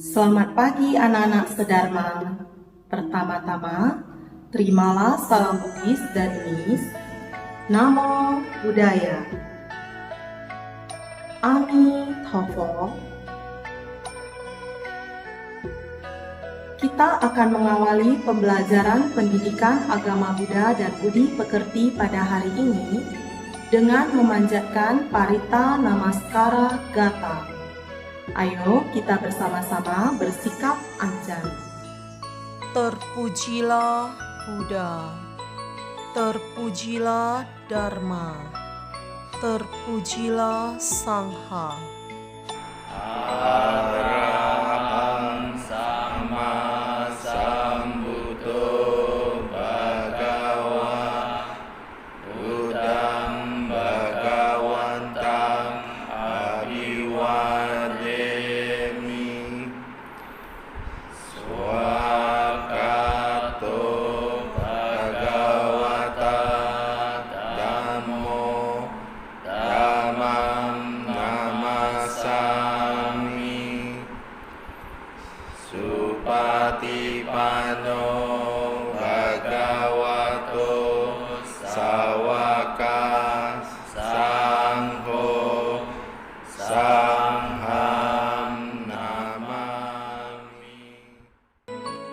Selamat pagi anak-anak sedharma. Pertama-tama, terimalah salam Buddhis dari Miss. Namo Buddhaya. Amitabha. Kita akan mengawali pembelajaran pendidikan agama Buddha dan Budi Pekerti pada hari ini dengan memanjatkan Parita Namaskara Gata. Ayo kita bersama-sama bersikap anjali. Terpujilah Buddha, terpujilah Dharma, terpujilah Sangha. Arahang sama sambuddho bhagava Buddhang bhagawantang abhiwademi swakato bhagavata dhammo dhammam namasami supatipanno bhagavato sawaka sangho sangham namami.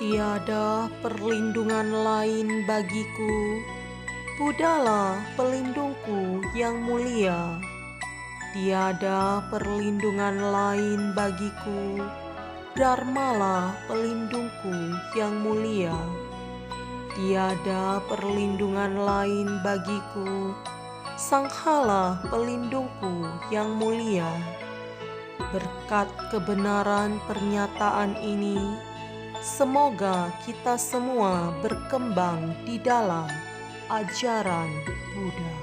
Tiada perlindungan lain bagiku, Buddhalah pelindungku yang mulia. Tiada perlindungan lain bagiku, Dharmalah pelindungku yang mulia. Tiada perlindungan lain bagiku, Sanghalah pelindungku yang mulia. Berkat kebenaran pernyataan ini, semoga kita semua berkembang di dalam ajaran Buddha.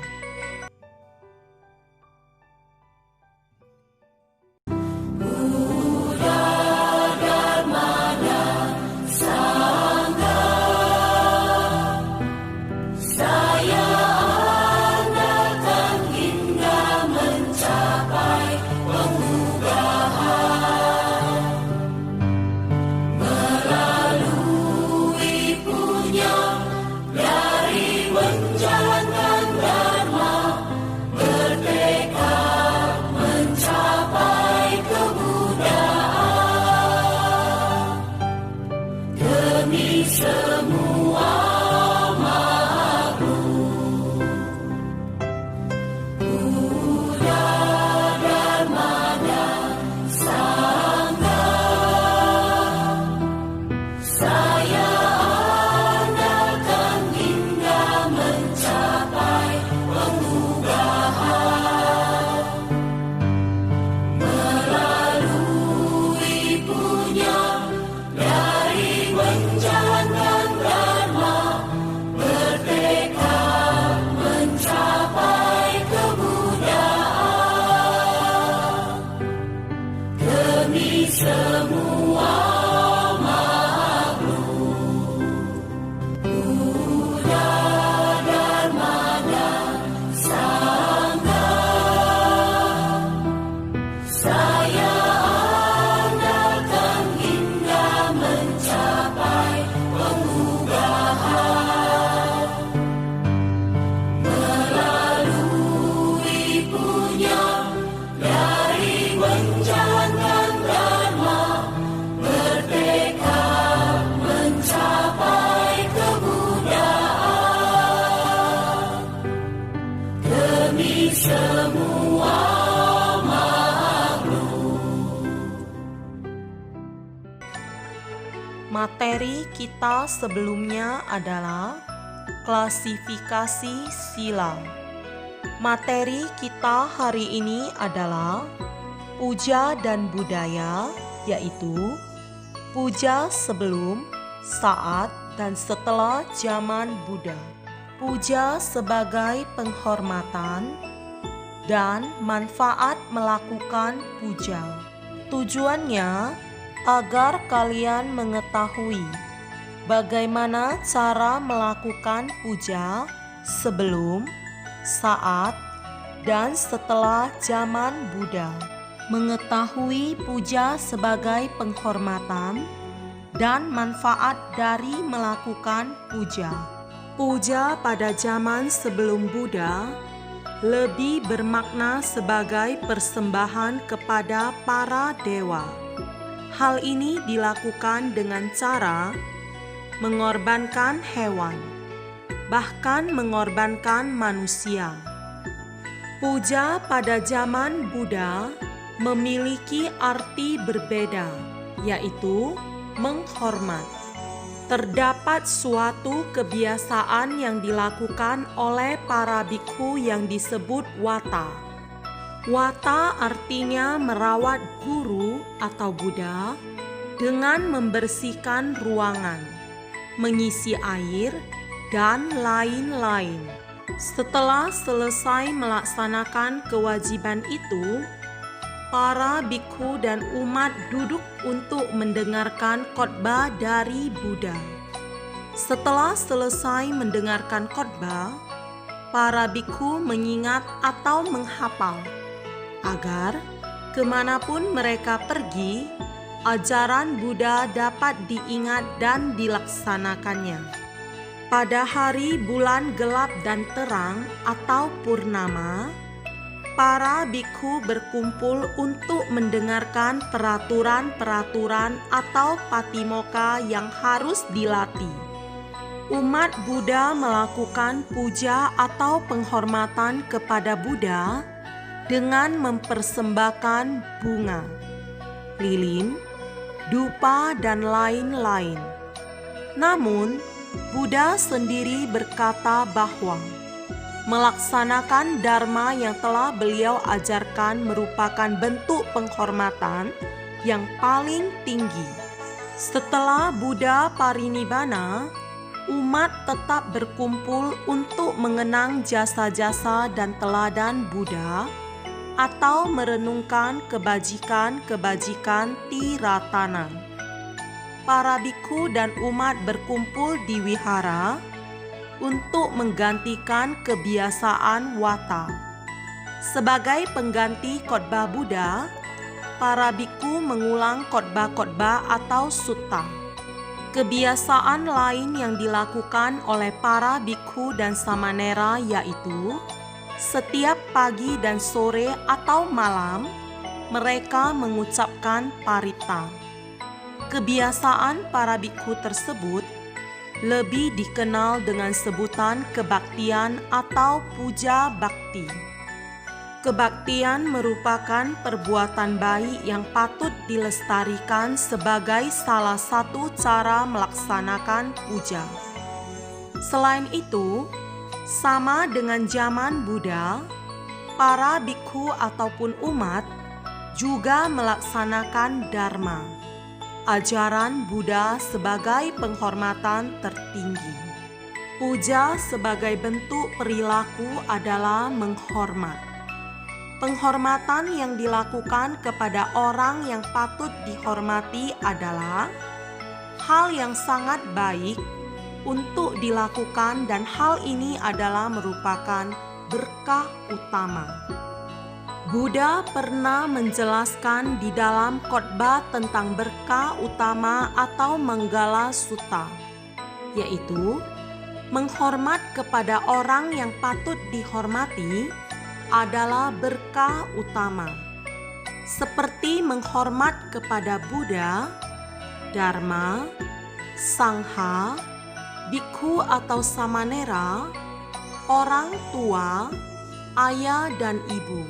Materi kita sebelumnya adalah klasifikasi sila. Materi kita hari ini adalah puja dan budaya, yaitu puja sebelum, saat, dan setelah zaman Buddha. Puja sebagai penghormatan dan manfaat melakukan puja. Tujuannya agar kalian mengetahui bagaimana cara melakukan puja sebelum, saat, dan setelah zaman Buddha. mengetahui puja sebagai penghormatan, dan manfaat dari melakukan puja. Puja pada zaman sebelum Buddha lebih bermakna sebagai persembahan kepada para dewa. Hal ini dilakukan dengan cara mengorbankan hewan, bahkan mengorbankan manusia. Puja pada zaman Buddha memiliki arti berbeda, yaitu menghormat. Terdapat suatu kebiasaan yang dilakukan oleh para bikhu yang disebut wata. Wata artinya merawat guru atau Buddha dengan membersihkan ruangan, mengisi air, dan lain-lain. Setelah selesai melaksanakan kewajiban itu, para bikhu dan umat duduk untuk mendengarkan khotbah dari Buddha. Setelah selesai mendengarkan khotbah, para bikhu mengingat atau menghafal agar kemanapun mereka pergi, ajaran Buddha dapat diingat dan dilaksanakannya. Pada hari bulan gelap dan terang atau purnama, para bikhu berkumpul untuk mendengarkan peraturan-peraturan atau patimokkha yang harus dilatih. Umat Buddha melakukan puja atau penghormatan kepada Buddha dengan mempersembahkan bunga, lilin, dupa, dan lain-lain. Namun, Buddha sendiri berkata bahwa melaksanakan dharma yang telah beliau ajarkan merupakan bentuk penghormatan yang paling tinggi. Setelah Buddha parinibbana, umat tetap berkumpul untuk mengenang jasa-jasa dan teladan Buddha atau merenungkan kebajikan-kebajikan Tiratana. Para bikhu dan umat berkumpul di wihara untuk menggantikan kebiasaan wata. Sebagai pengganti khotbah Buddha, para bikhu mengulang khotbah-khotbah atau sutta. Kebiasaan lain yang dilakukan oleh para bikhu dan samanera yaitu setiap pagi dan sore atau malam mereka mengucapkan parita. Kebiasaan para bikhu tersebut lebih dikenal dengan sebutan kebaktian atau puja bakti. Kebaktian merupakan perbuatan baik yang patut dilestarikan sebagai salah satu cara melaksanakan puja. Selain itu, sama dengan zaman Buddha, para bikhu ataupun umat juga melaksanakan dharma, ajaran Buddha sebagai penghormatan tertinggi. Puja sebagai bentuk perilaku adalah menghormat. Penghormatan yang dilakukan kepada orang yang patut dihormati adalah hal yang sangat baik untuk dilakukan dan hal ini adalah merupakan berkah utama. Buddha pernah menjelaskan di dalam khotbah tentang berkah utama atau Manggala Sutta, yaitu menghormat kepada orang yang patut dihormati adalah berkah utama. Seperti menghormat kepada Buddha, Dharma, Sangha, bikhu atau samanera, orang tua, ayah dan ibu,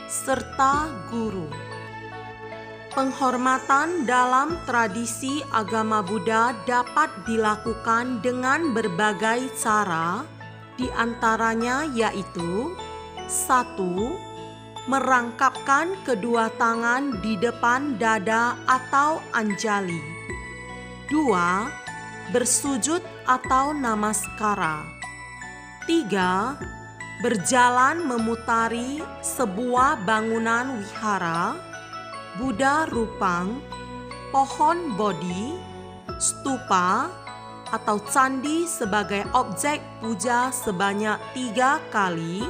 serta guru. Penghormatan dalam tradisi agama Buddha dapat dilakukan dengan berbagai cara, di antaranya yaitu 1. Merangkapkan kedua tangan di depan dada atau anjali. 2. Bersujud atau namaskara. 3. Berjalan memutari sebuah bangunan wihara, Buddha Rupang, pohon Bodhi, stupa, atau candi sebagai objek puja sebanyak 3 kali,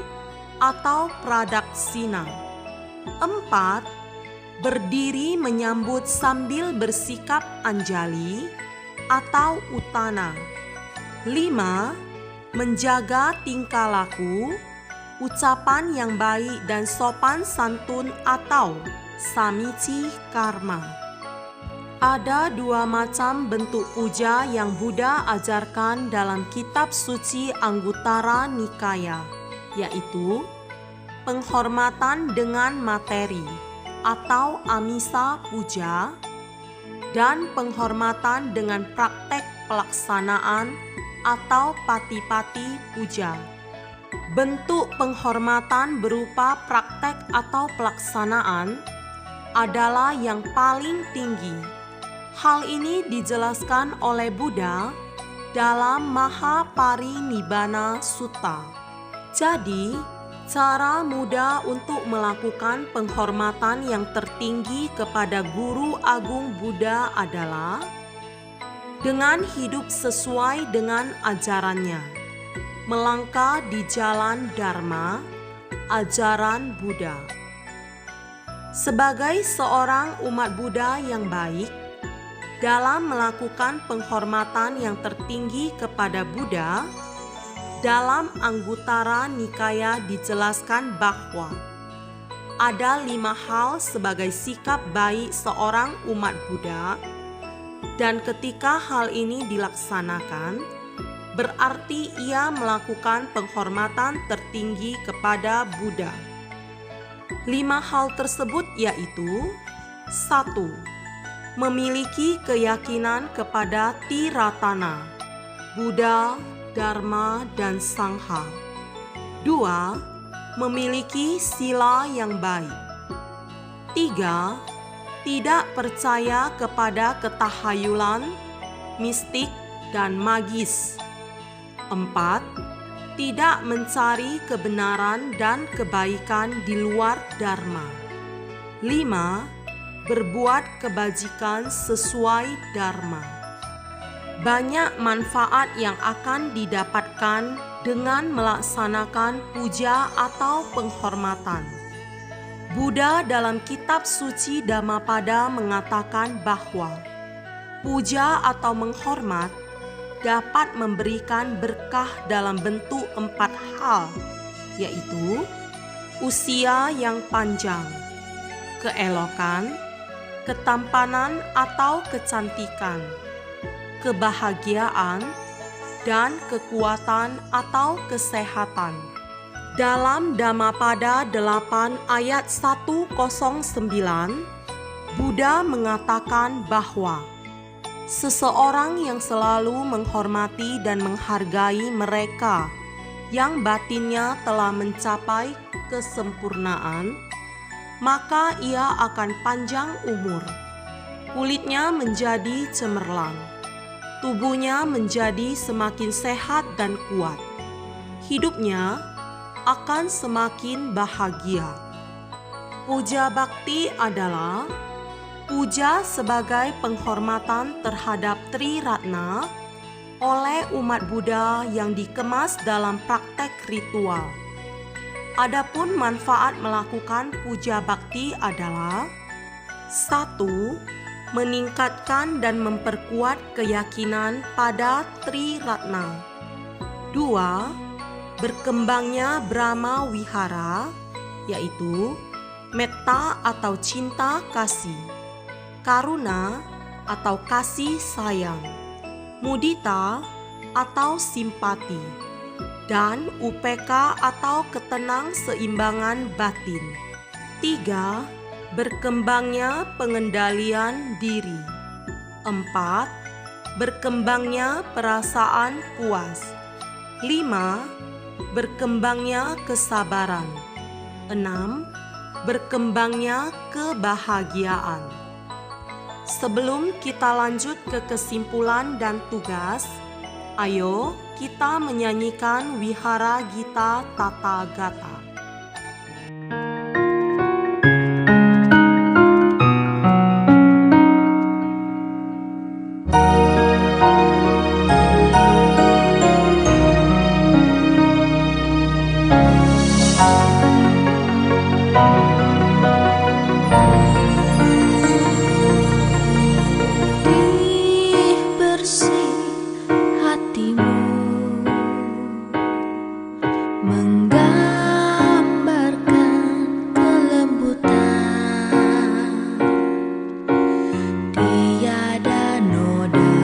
atau pradaksina. 4. berdiri menyambut sambil bersikap anjali atau utana. 5. Menjaga tingkah laku, ucapan yang baik dan sopan santun atau samici karma. Ada 2 macam bentuk puja yang Buddha ajarkan dalam kitab suci Anguttara Nikaya, yaitu penghormatan dengan materi atau amisa puja dan penghormatan dengan praktek pelaksanaan atau pati-pati puja. Bentuk penghormatan berupa praktek atau pelaksanaan adalah yang paling tinggi. Hal ini dijelaskan oleh Buddha dalam Mahaparinibbana Sutta. Jadi, cara mudah untuk melakukan penghormatan yang tertinggi kepada Guru Agung Buddha adalah dengan hidup sesuai dengan ajarannya, melangkah di jalan Dharma, ajaran Buddha. Sebagai seorang umat Buddha yang baik, dalam melakukan penghormatan yang tertinggi kepada Buddha, dalam Anguttara Nikaya dijelaskan bahwa ada 5 hal sebagai sikap baik seorang umat Buddha, dan ketika hal ini dilaksanakan, berarti ia melakukan penghormatan tertinggi kepada Buddha. 5 hal tersebut yaitu: 1. Memiliki keyakinan kepada Tiratana, Buddha, Dharma, dan Sangha. 2. Memiliki sila yang baik. 3. Tidak percaya kepada ketahayulan, mistik, dan magis. 4. Tidak mencari kebenaran dan kebaikan di luar Dharma. 5. Berbuat kebajikan sesuai Dharma. Banyak manfaat yang akan didapatkan dengan melaksanakan puja atau penghormatan. Buddha dalam kitab suci Dhammapada mengatakan bahwa puja atau menghormat dapat memberikan berkah dalam bentuk 4 hal, yaitu usia yang panjang, keelokan, ketampanan atau kecantikan, kebahagiaan, dan kekuatan atau kesehatan. Dalam Dhammapada 8 ayat 109, Buddha mengatakan bahwa seseorang yang selalu menghormati dan menghargai mereka yang batinnya telah mencapai kesempurnaan, maka ia akan panjang umur. Kulitnya menjadi cemerlang, tubuhnya menjadi semakin sehat dan kuat. Hidupnya akan semakin bahagia. Puja bakti adalah puja sebagai penghormatan terhadap Tri Ratna oleh umat Buddha yang dikemas dalam praktek ritual. Adapun manfaat melakukan puja bakti adalah: 1. Meningkatkan dan memperkuat keyakinan pada Tri Ratna. 2. Berkembangnya Brahma Wihara, yaitu metta atau cinta kasih, karuna atau kasih sayang, mudita atau simpati, dan upeka atau ketenang seimbangan batin. 3. Berkembangnya pengendalian diri. 4. Berkembangnya perasaan puas. 5. Berkembangnya kesabaran. 6. Berkembangnya kebahagiaan. Sebelum kita lanjut ke kesimpulan dan tugas, ayo kita menyanyikan Wihara Gita Tata Gata. menggambarkan kelembutan, tiada noda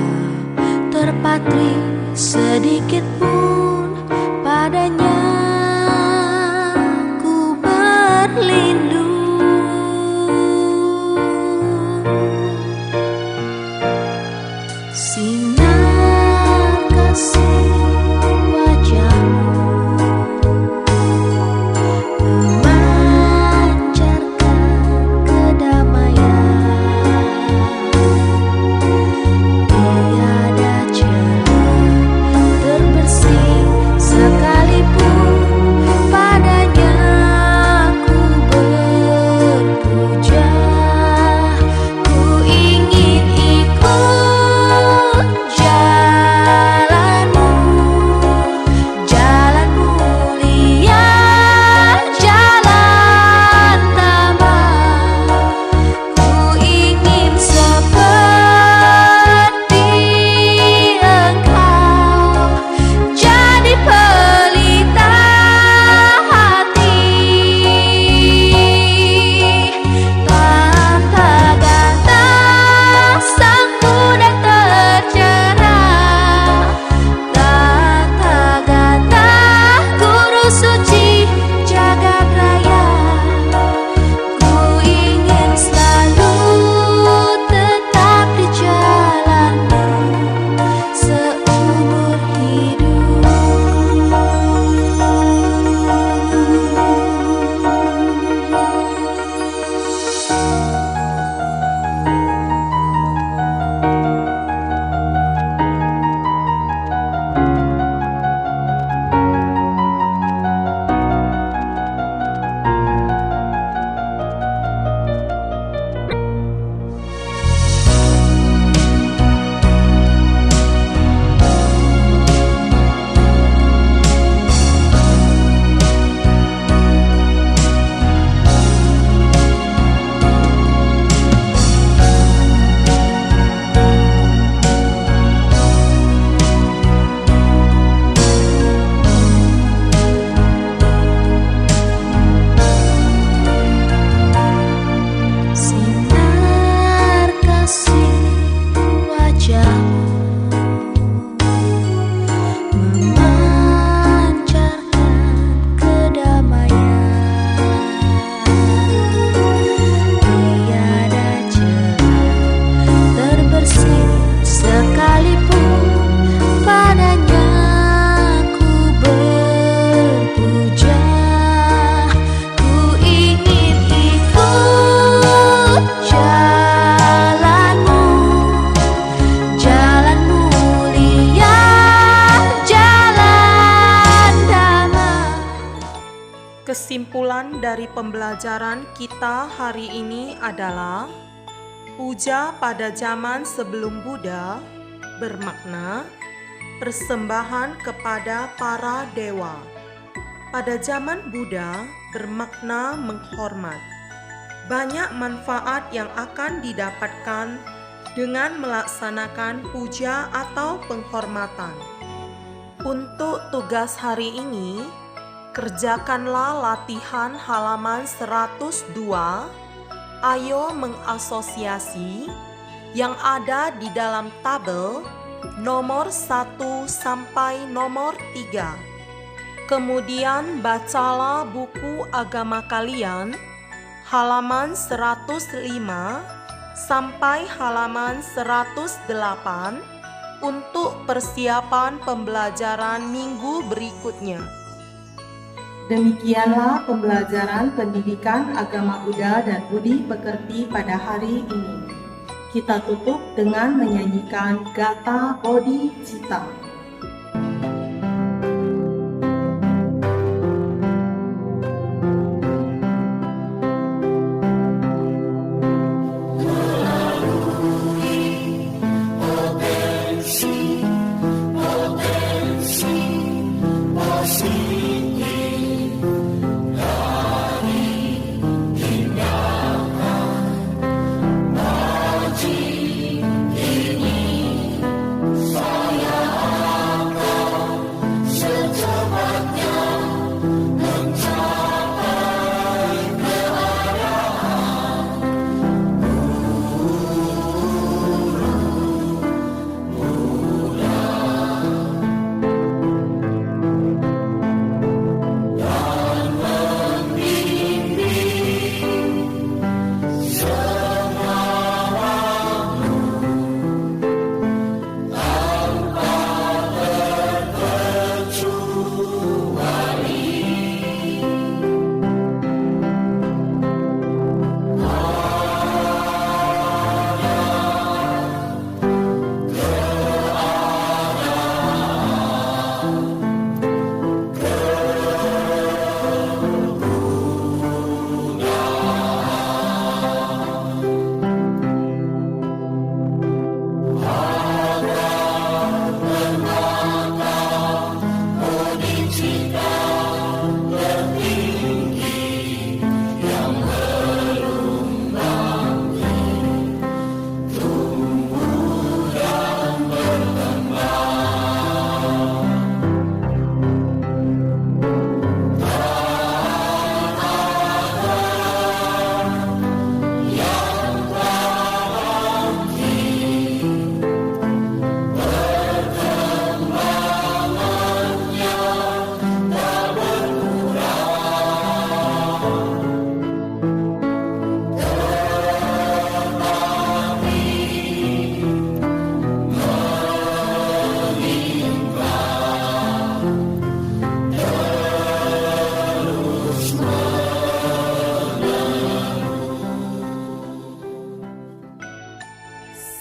terpatri sedikit pun padanya. Ku berlindung, sinar kasih wajahmu memancarkan kedamaian, tiada celah terbersih sekalipun padanya. Ku berpuja, ku ingin ikut jalanmu, jalan mulia, jalan damai. Ku ingin seperti Engkau, jadi pelita hati, tanpa gantang sang muda tercerah, tanpa gantang guru suci jagat raya. Ku ingin selalu tetap di jalanmu seumur hidup. Sinar kasih wajahmu memancarkan kedamaian, tiada celah terbersih sekalipun padanya. Ku berpuja, ku ingin ikut jalanmu, jalan mulia, jalan damai. Kesimpulan dari pembelajaran kita hari ini adalah puja pada zaman sebelum Buddha bermakna persembahan kepada para dewa. Pada zaman Buddha bermakna menghormat. Banyak manfaat yang akan didapatkan dengan melaksanakan puja atau penghormatan. Untuk tugas hari ini, kerjakanlah latihan halaman 102. Ayo mengasosiasi yang ada di dalam tabel nomor 1 sampai nomor 3. Kemudian bacalah buku agama kalian halaman 105 sampai halaman 108 untuk persiapan pembelajaran minggu berikutnya. Demikianlah pembelajaran pendidikan agama Buddha dan budi pekerti pada hari ini. Kita tutup dengan menyanyikan Gatha Bodhicitta. Saya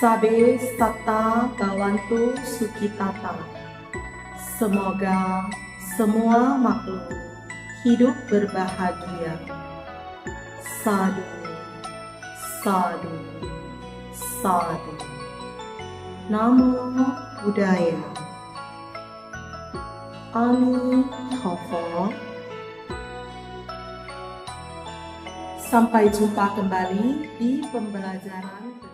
Sabe Satta Bawantu Sukitata. Semoga semua makhluk hidup berbahagia. Sadu, sadu, sadu. Namo Buddhaya. Amitabha. Sampai jumpa kembali di pembelajaran